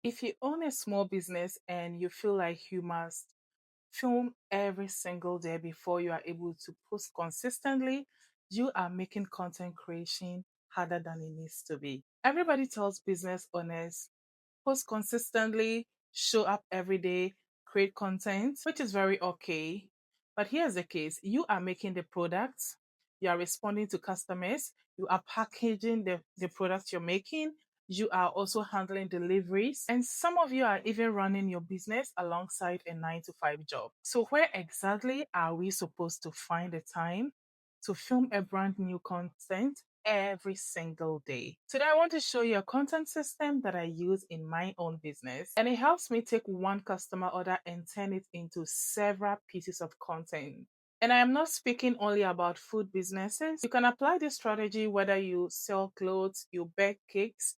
If you own a small business and you feel like you must film every single day before you are able to post consistently, you are making content creation harder than it needs to be. Everybody tells business owners post consistently, show up every day, create content, which is very okay. But here's the case: you are making the products, you are responding to customers, you are packaging the products you're making, you are also handling deliveries, and some of you are even running your business alongside a 9 to 5 job. So, where exactly are we supposed to find the time to film a brand new content every single day? Today, I want to show you a content system that I use in my own business, and it helps me take one customer order and turn it into several pieces of content. And I am not speaking only about food businesses. You can apply this strategy whether you sell clothes, you bake cakes,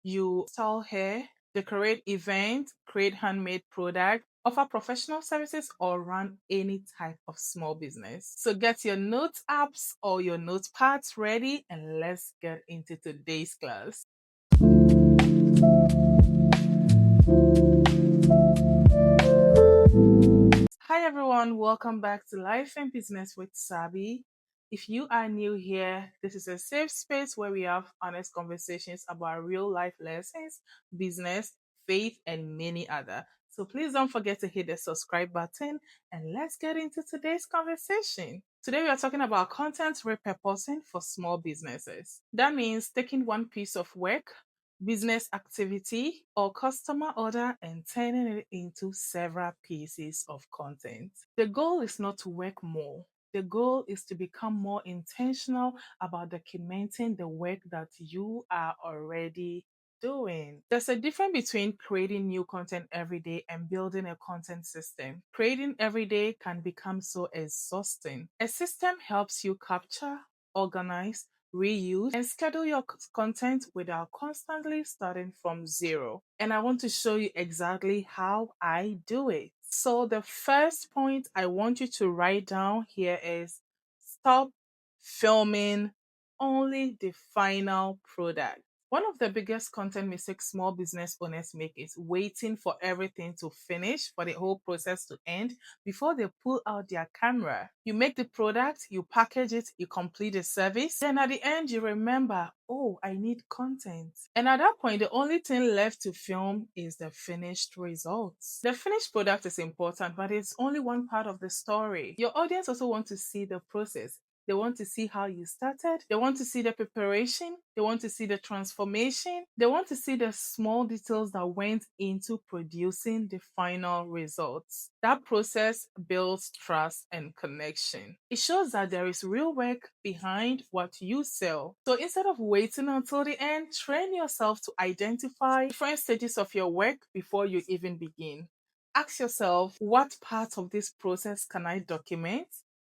you style hair, decorate events, create handmade products, offer professional services, or run any type of small business. So get your notes apps or your notepads ready and let's get into today's class. Hi everyone, welcome back to Life and Business with Sabi. If you are new here, this is a safe space where we have honest conversations about real life lessons, business, faith, and many other. So please don't forget to hit the subscribe button and let's get into today's conversation. Today we are talking about content repurposing for small businesses. That means taking one piece of work, business activity, or customer order and turning it into several pieces of content. The goal is not to work more. The goal is to become more intentional about documenting the work that you are already doing. There's a difference between creating new content every day and building a content system. Creating every day can become so exhausting. A system helps you capture, organize, reuse, and schedule your content without constantly starting from zero. And I want to show you exactly how I do it. So, the first point I want you to write down here is stop filming only the final product. One of the biggest content mistakes small business owners make is waiting for everything to finish, for the whole process to end before they pull out their camera. You make the product, you package it, you complete the service. Then at the end, you remember, oh, I need content. And at that point, the only thing left to film is the finished results. The finished product is important, but it's only one part of the story. Your audience also wants to see the process. They want to see how you started. They want to see the preparation. They want to see the transformation. They want to see the small details that went into producing the final results. That process builds trust and connection. It shows that there is real work behind what you sell. So instead of waiting until the end, train yourself to identify different stages of your work before you even begin. Ask yourself, what part of this process can I document?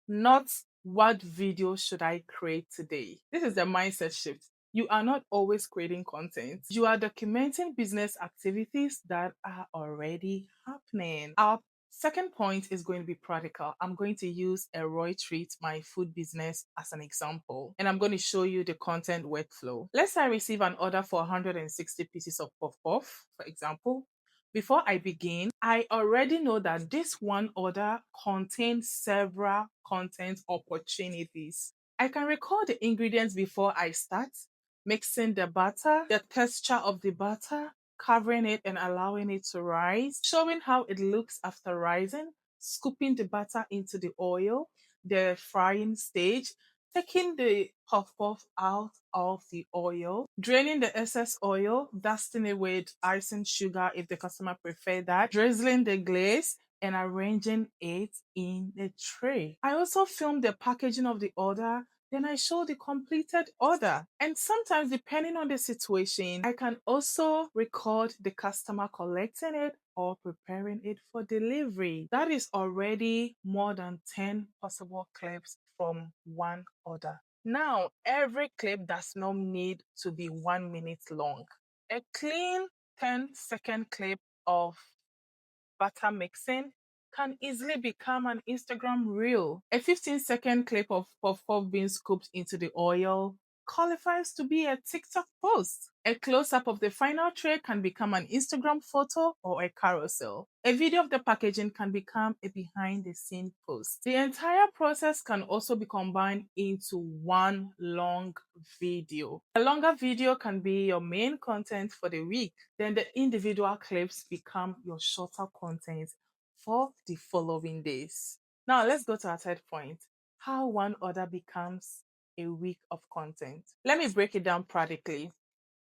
Not what video should I create today? This is the mindset shift. You are not always creating content. You are documenting business activities that are already happening. Our second point is going to be practical. I'm going to use El-Roi Treats, my food business, as an example, and I'm going to show you the content workflow. Let's say I receive an order for 160 pieces of puff puff, for example. Before I begin, I already know that this one order contains several content opportunities. I can record the ingredients before I start, mixing the butter, the texture of the butter, covering it and allowing it to rise, showing how it looks after rising, scooping the butter into the oil, the frying stage, taking the puff puff out of the oil, draining the excess oil, dusting it with icing sugar if the customer prefer that, drizzling the glaze, and arranging it in the tray. I also film the packaging of the order, then I show the completed order. And sometimes, depending on the situation, I can also record the customer collecting it or preparing it for delivery. That is already more than 10 possible clips from one order. Now, every clip does not need to be 1 minute long. A clean 10-second clip of butter mixing can easily become an Instagram reel. A 15-second clip of puff puff being scooped into the oil qualifies to be a TikTok post. A close up of the final tray can become an Instagram photo or a carousel. A video of the packaging can become a behind the scene post. The entire process can also be combined into one long video. A longer video can be your main content for the week, then the individual clips become your shorter content for the following days. Now, let's go to our third point, how one order becomes a week of content. Let me break it down practically.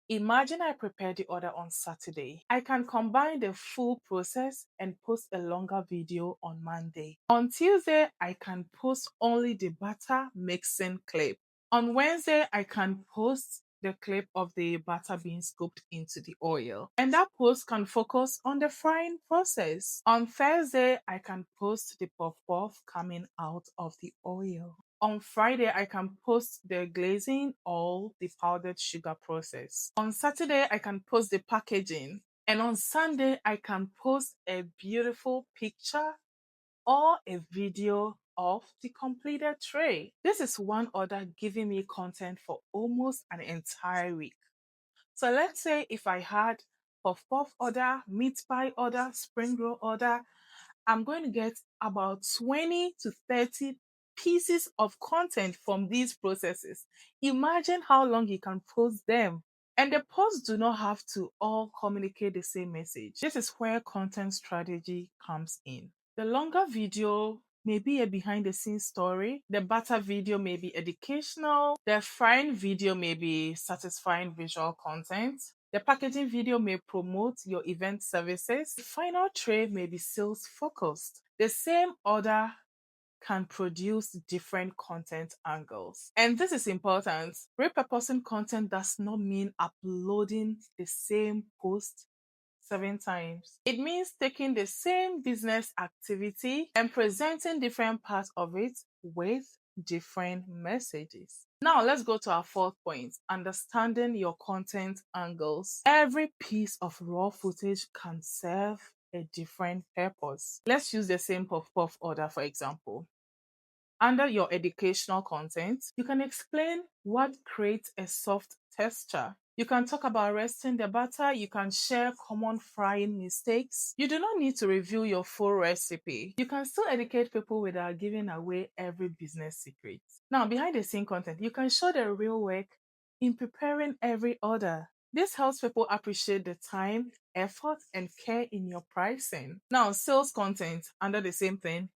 Imagine I prepare the order on Saturday. I can combine the full process and post a longer video on Monday. On Tuesday, I can post only the batter mixing clip. On Wednesday, I can post the clip of the batter being scooped into the oil. And that post can focus on the frying process. On Thursday, I can post the puff puff coming out of the oil. On Friday, I can post the glazing or the powdered sugar process. On Saturday, I can post the packaging. And on Sunday, I can post a beautiful picture or a video of the completed tray. This is one order giving me content for almost an entire week. So let's say if I had puff puff order, meat pie order, spring roll order, I'm going to get about 20 to 30 pieces of content from these processes. Imagine how long you can post them. And the posts do not have to all communicate the same message. This is where content strategy comes in. The longer video may be a behind the scenes story. The batter video may be educational. The frying video may be satisfying visual content. The packaging video may promote your event services. The final tray may be sales focused. The same order can produce different content angles. And this is important. Repurposing content does not mean uploading the same post 7 times. It means taking the same business activity and presenting different parts of it with different messages. Now let's go to our fourth point, understanding your content angles. Every piece of raw footage can serve a different purpose. Let's use the same puff puff order for example. Under your educational content, you can explain what creates a soft texture. You can talk about resting the batter. You can share common frying mistakes. You do not need to review your full recipe. You can still educate people without giving away every business secret. Now, behind the scene content, you can show the real work in preparing every order. This helps people appreciate the time, effort, and care in your pricing. Now, sales content under the same thing,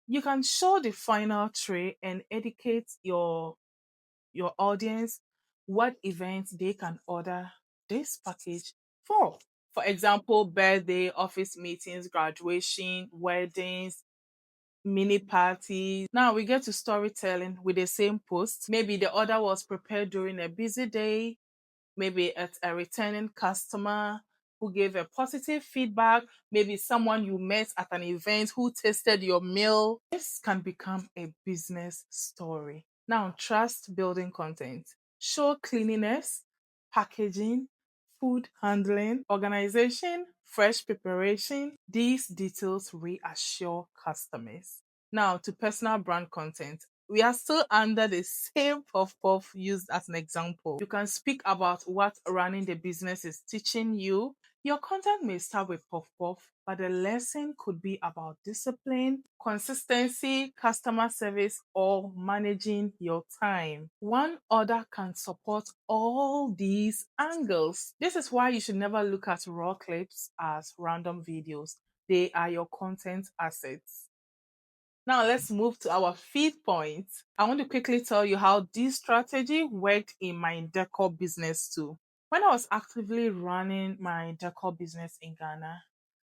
you can show the final tray and educate your audience what events they can order this package for. For example, birthday, office meetings, graduation, weddings, mini parties. Now we get to storytelling with the same post. Maybe the order was prepared during a busy day, maybe it's a returning customer who gave a positive feedback, maybe someone you met at an event who tasted your meal. This can become a business story. Now, trust building content. Show cleanliness, packaging, food handling, organization, fresh preparation. These details reassure customers. Now, to personal brand content. We are still under the same puff puff used as an example. You can speak about what running the business is teaching you. Your content may start with puff puff, but the lesson could be about discipline, consistency, customer service, or managing your time. One order can support all these angles. This is why you should never look at raw clips as random videos. They are your content assets. Now let's move to our fifth point. I want to quickly tell you how this strategy worked in my decor business too. When I was actively running my decor business in Ghana,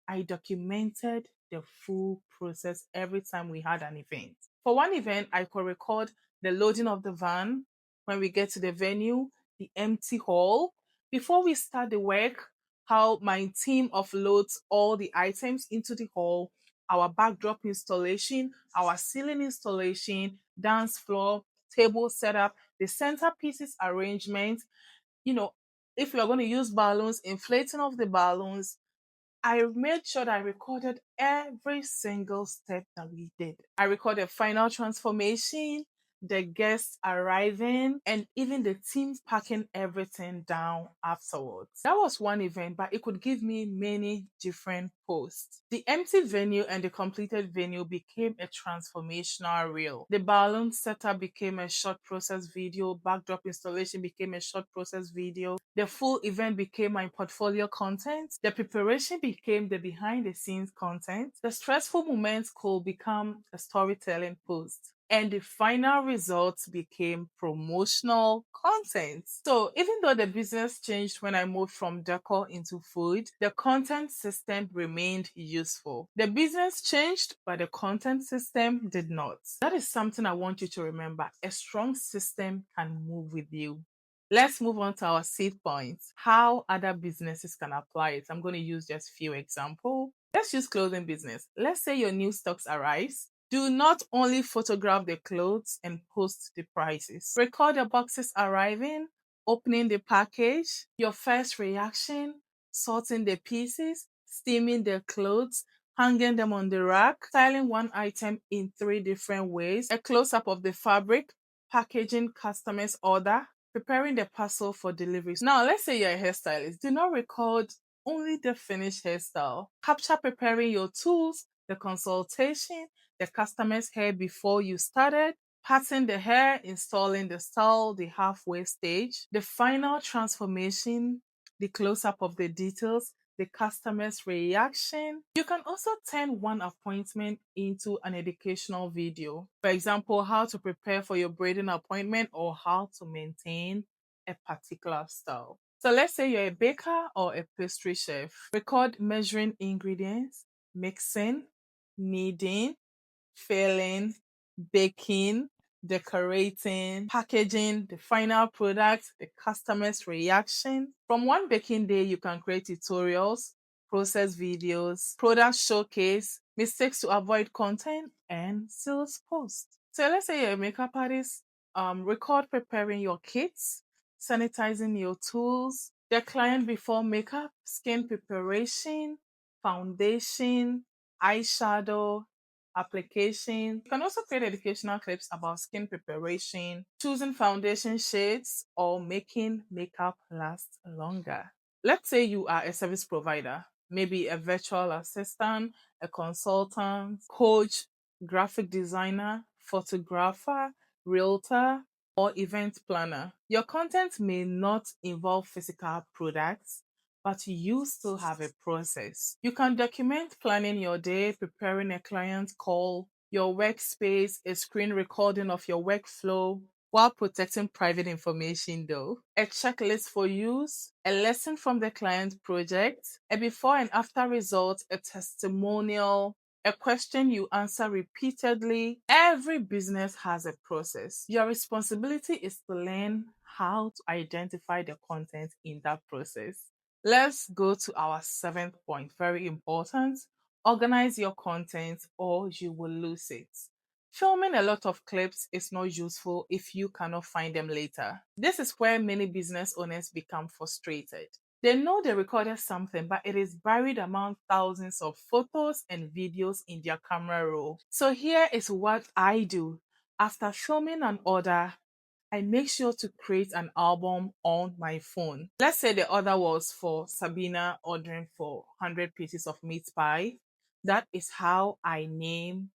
I documented the full process every time we had an event. For one event, I could record the loading of the van, when we get to the venue, the empty hall, before we start the work, how my team offloads all the items into the hall, our backdrop installation, our ceiling installation, dance floor, table setup, the centerpieces arrangement. You know, if we are going to use balloons, inflating of the balloons, I made sure that I recorded every single step that we did. I recorded final transformation, the guests arriving, and even the team packing everything down afterwards. That was one event, but it could give me many different posts. The empty venue and the completed venue became a transformational reel. The balloon setup became a short process video, backdrop installation became a short process video, the full event became my portfolio content, the preparation became the behind the scenes content, the stressful moments could become a storytelling post, and the final results became promotional content. So even though the business changed when I moved from decor into food, the content system remained useful. The business changed, but the content system did not. That is something I want you to remember. A strong system can move with you. Let's move on to our seed points. How other businesses can apply it. I'm going to use just few examples. Let's use clothing business. Let's say your new stocks arrives. Do not only photograph the clothes and post the prices. Record the boxes arriving, opening the package, your first reaction, sorting the pieces, steaming the clothes, hanging them on the rack, styling one item in 3 different ways, a close-up of the fabric, packaging customer's order, preparing the parcel for delivery. Now, let's say you're a hairstylist. Do not record only the finished hairstyle. Capture preparing your tools, the consultation, the customer's hair before you started, parting the hair, installing the style, the halfway stage, the final transformation, the close-up of the details, the customer's reaction. You can also turn one appointment into an educational video. For example, how to prepare for your braiding appointment or how to maintain a particular style. So let's say you're a baker or a pastry chef. Record measuring ingredients, mixing, kneading, filling, baking, decorating, packaging, the final product, the customer's reaction. From one baking day, you can create tutorials, process videos, product showcase, mistakes to avoid content, and sales post. So let's say you're a makeup artist, record preparing your kits, sanitizing your tools, the client before makeup, skin preparation, foundation, eyeshadow, application. You can also create educational clips about skin preparation, choosing foundation shades, or making makeup last longer. Let's say you are a service provider, maybe a virtual assistant, a consultant, coach, graphic designer, photographer, realtor, or event planner. Your content may not involve physical products, but you still have a process. You can document planning your day, preparing a client call, your workspace, a screen recording of your workflow, while protecting private information though. A checklist for use, a lesson from the client project, a before and after result, a testimonial, a question you answer repeatedly. Every business has a process. Your responsibility is to learn how to identify the content in that process. Let's go to our 7th point. Very important. Organize your content or you will lose it. Filming a lot of clips is not useful if you cannot find them later. This is where many business owners become frustrated. They know they recorded something, but it is buried among thousands of photos and videos in their camera roll. So here is what I do. After filming an order, I make sure to create an album on my phone. Let's say the order was for Sabina ordering for 100 pieces of meat pie. That is how I name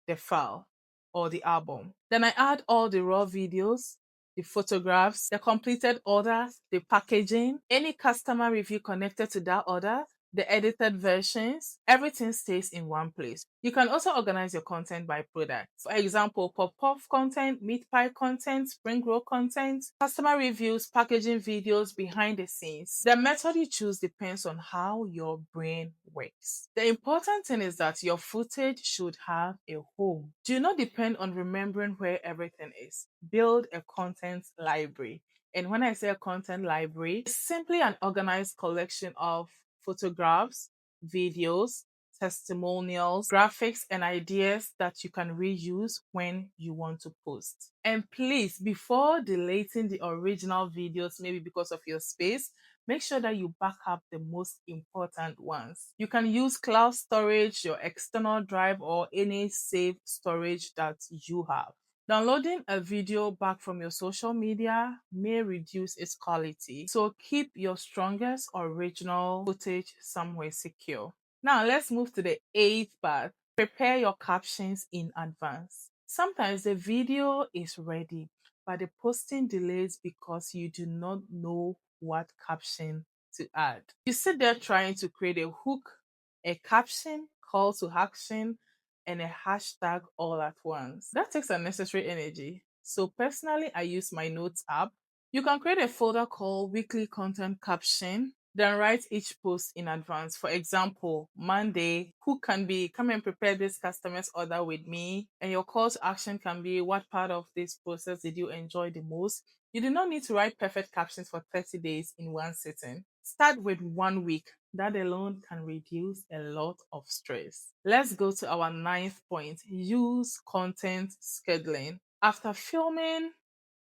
the file or the album. Then I add all the raw videos, the photographs, the completed order, the packaging, any customer review connected to that order, the edited versions, everything stays in one place. You can also organize your content by product. For example, pop-off content, meat pie content, spring roll content, customer reviews, packaging videos, behind the scenes. The method you choose depends on how your brain works. The important thing is that your footage should have a home. Do not depend on remembering where everything is. Build a content library. And when I say a content library, it's simply an organized collection of photographs, videos, testimonials, graphics, and ideas that you can reuse when you want to post. And please, before deleting the original videos, maybe because of your space, make sure that you back up the most important ones. You can use cloud storage, your external drive, or any saved storage that you have. Downloading a video back from your social media may reduce its quality, so keep your strongest original footage somewhere secure. Now let's move to the eighth part. Prepare your captions in advance. Sometimes the video is ready, but the posting delays because you do not know what caption to add. You sit there trying to create a hook, a caption, call to action, and a hashtag all at once. That takes unnecessary energy. So personally, I use my notes app. You can create a folder called weekly content caption, then write each post in advance. For example, Monday, who can be come and prepare this customer's order with me? And your call to action can be, what part of this process did you enjoy the most? You do not need to write perfect captions for 30 days in one sitting. Start with 1 week. That alone can reduce a lot of stress. Let's go to our ninth point. Use content scheduling. After filming,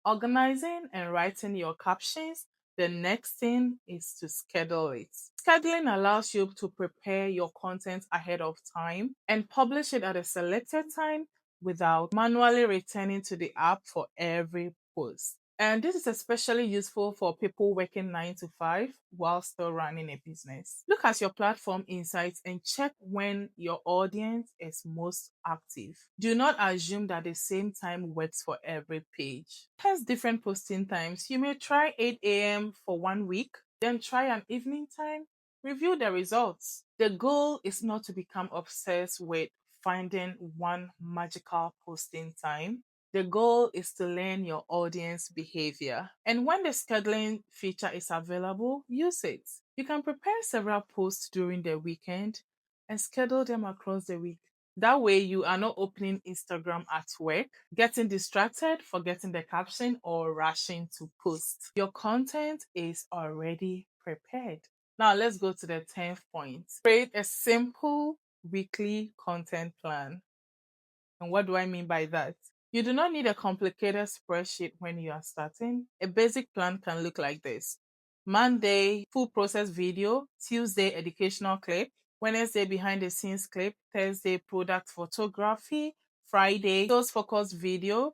organizing, and writing your captions, the next thing is to schedule it. Scheduling allows you to prepare your content ahead of time and publish it at a selected time without manually returning to the app for every post. And this is especially useful for people working 9 to 5 while still running a business. Look at your platform insights and check when your audience is most active. Do not assume that the same time works for every page. Test different posting times. You may try 8 a.m. for 1 week, then try an evening time. Review the results. The goal is not to become obsessed with finding one magical posting time. The goal is to learn your audience behavior. And when the scheduling feature is available, use it. You can prepare several posts during the weekend and schedule them across the week. That way, you are not opening Instagram at work, getting distracted, forgetting the caption, or rushing to post. Your content is already prepared. Now, let's go to the 10th point. Create a simple weekly content plan. And what do I mean by that? You do not need a complicated spreadsheet when you are starting. A basic plan can look like this: Monday, full process video; Tuesday, educational clip; Wednesday, behind the scenes clip; Thursday, product photography; Friday, sales focused video;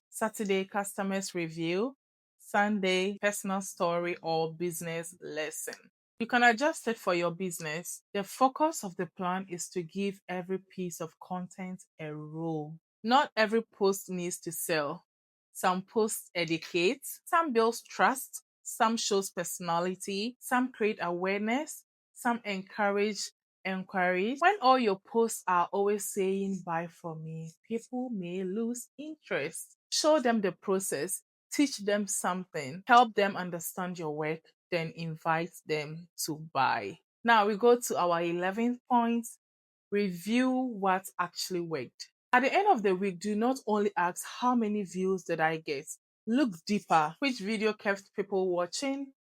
Saturday, customers review; Sunday, personal story or business lesson. You can adjust it for your business. The focus of the plan is to give every piece of content a role. Not every post needs to sell. Some posts educate, some builds trust, some shows personality, some create awareness, some encourage inquiries. When all your posts are always saying buy from me, people may lose interest. Show them the process, teach them something, help them understand your work, then invite them to buy. Now we go to our 11th point: review what actually worked. At the end of the week, do not only ask how many views did I get. Look deeper. Which video kept people watching?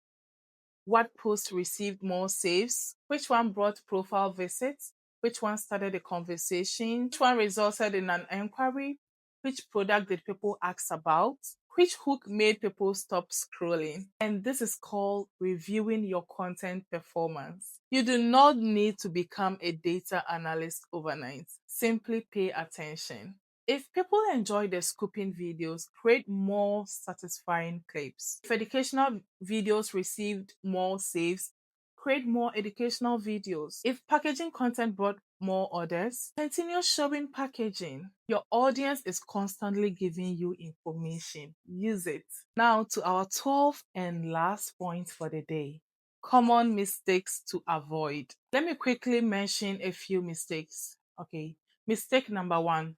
What post received more saves? Which one brought profile visits? Which one started a conversation? Which one resulted in an inquiry? Which product did people ask about? Which hook made people stop scrolling? And this is called reviewing your content performance. You do not need to become a data analyst overnight. Simply pay attention. If people enjoy the scooping videos, create more satisfying clips. If educational videos received more saves, create more educational videos. If packaging content brought more orders, continue showing packaging. Your audience is constantly giving you information. Use it. Now to our 12th and last point for the day: common mistakes to avoid. Let me quickly mention a few mistakes. Okay. Mistake number one: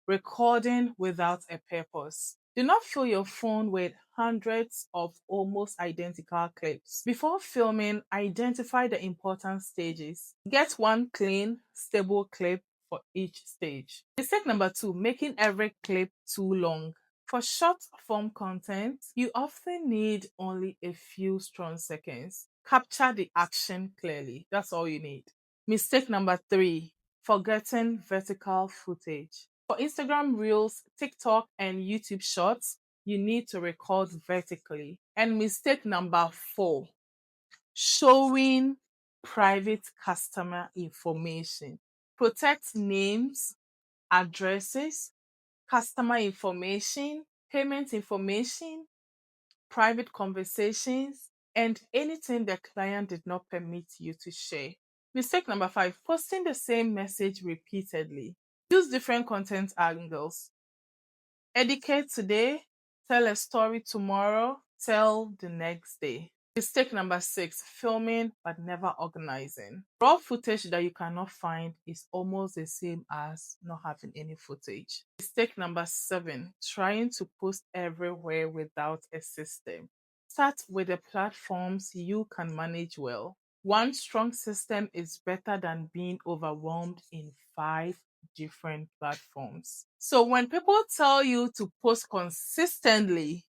recording without a purpose. Do not fill your phone with hundreds of almost identical clips. Before filming, identify the important stages. Get one clean, stable clip for each stage. Mistake number two: making every clip too long. For short form content, you often need only a few strong seconds. Capture the action clearly. That's all you need. Mistake number three: forgetting vertical footage. For Instagram Reels, TikTok, and YouTube Shorts, you need to record vertically. And mistake number four: showing private customer information. Protect names, addresses, customer information, payment information, private conversations, and anything the client did not permit you to share. Mistake number 5, posting the same message repeatedly. Use different content angles. Educate today, tell a story tomorrow, tell the next day. Mistake number 6, filming but never organizing. Raw footage that you cannot find is almost the same as not having any footage. Mistake number 7, trying to post everywhere without a system. Start with the platforms you can manage well. One strong system is better than being overwhelmed in 5 different platforms. So when people tell you to post consistently,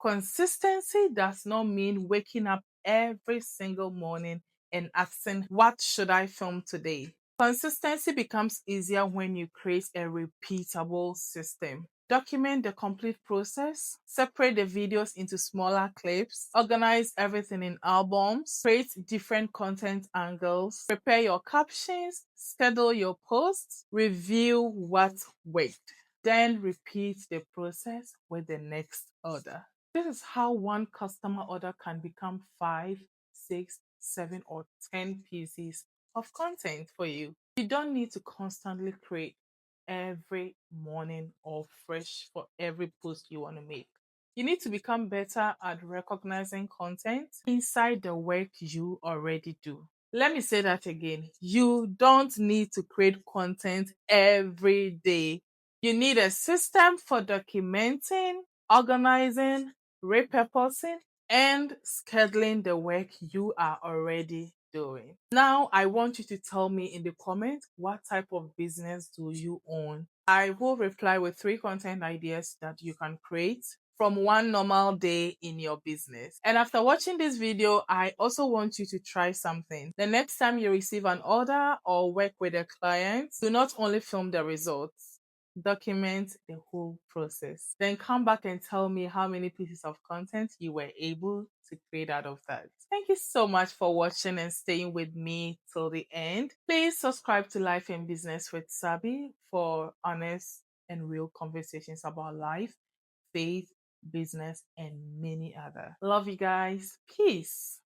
consistency does not mean waking up every single morning and asking, what should I film today? Consistency becomes easier when you create a repeatable system. Document the complete process, separate the videos into smaller clips, organize everything in albums, create different content angles, prepare your captions, schedule your posts, review what worked, then repeat the process with the next order. This is how one customer order can become 5, 6, 7, or 10 pieces of content for you. You don't need to constantly create every morning or fresh for every post you want to make. You need to become better at recognizing content inside the work you already do. Let me say that again. You don't need to create content every day. You need a system for documenting, organizing, repurposing, and scheduling the work you are already doing. Now, I want you to tell me in the comments, what type of business do you own? I will reply with 3 content ideas that you can create from one normal day in your business. And after watching this video, I also want you to try something. The next time you receive an order or work with a client, do not only film the results, document the whole process. Then come back and tell me how many pieces of content you were able to create out of that. Thank you so much for watching and staying with me till the end. Please subscribe to Life and Business with Sabi for honest and real conversations about life, faith, business, and many other. Love you guys. Peace.